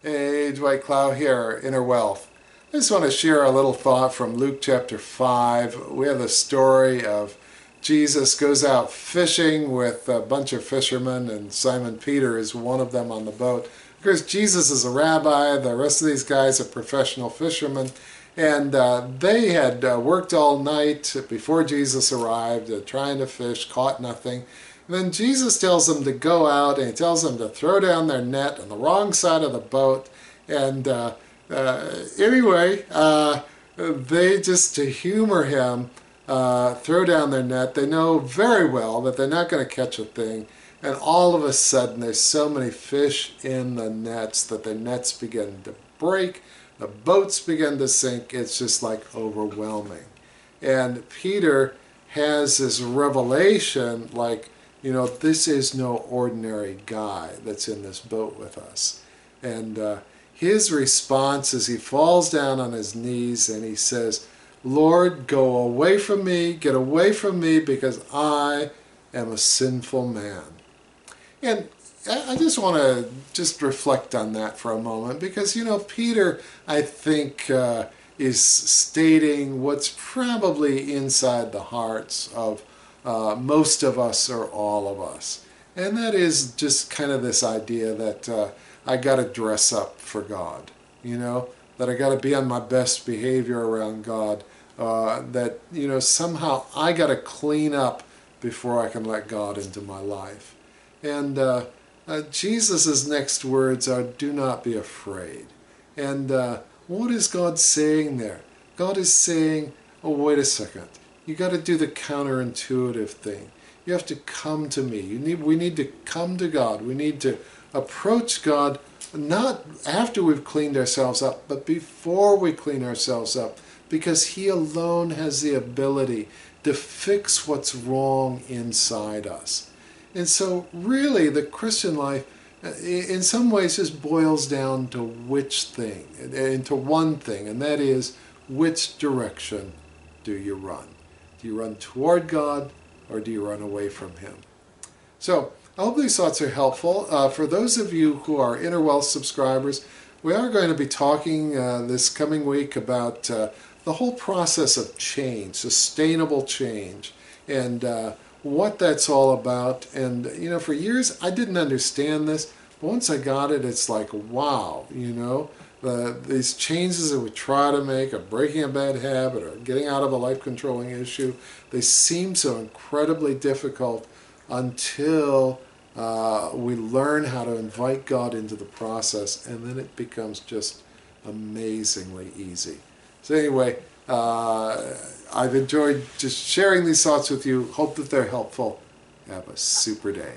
Hey, Dwight Clow here, Inner Wealth. I just want to share a little thought from Luke chapter 5. We have the story of Jesus goes out fishing with a bunch of fishermen, and Simon Peter is one of them on the boat. Of course, Jesus is a rabbi. The rest of these guys are professional fishermen. And they had worked all night before Jesus arrived, trying to fish, caught nothing. And then Jesus tells them to go out, and he tells them to throw down their net on the wrong side of the boat. And they just, to humor him, throw down their net. They know very well that they're not going to catch a thing. And all of a sudden, there's so many fish in the nets that the nets begin to break. The boats begin to sink. It's just like overwhelming. And Peter has this revelation like, this is no ordinary guy that's in this boat with us. And his response is he falls down on his knees and he says, Lord, go away from me, get away from me, because I am a sinful man. And I just want to just reflect on that for a moment because, Peter, I think, is stating what's probably inside the hearts of most of us or all of us. And that is just kind of this idea that I got to dress up for God, that I got to be on my best behavior around God, that, somehow I got to clean up before I can let God into my life. And Jesus' next words are, do not be afraid. And what is God saying there? God is saying, oh, wait a second. You got to do the counterintuitive thing. You have to come to me. We need to come to God. We need to approach God not after we've cleaned ourselves up, but before we clean ourselves up, because He alone has the ability to fix what's wrong inside us. And so really the Christian life in some ways just boils down to which thing, into one thing, and that is, which direction do you run? Do you run toward God or do you run away from Him? So I hope these thoughts are helpful. For those of you who are Inner Wealth subscribers, we are going to be talking this coming week about the whole process of change, sustainable change, and what that's all about. And for years I didn't understand this, but once I got it, it's like, wow, these changes that we try to make, of breaking a bad habit or getting out of a life-controlling issue, they seem so incredibly difficult until we learn how to invite God into the process, and then it becomes just amazingly easy. So anyway, I've enjoyed just sharing these thoughts with you. Hope that they're helpful. Have a super day.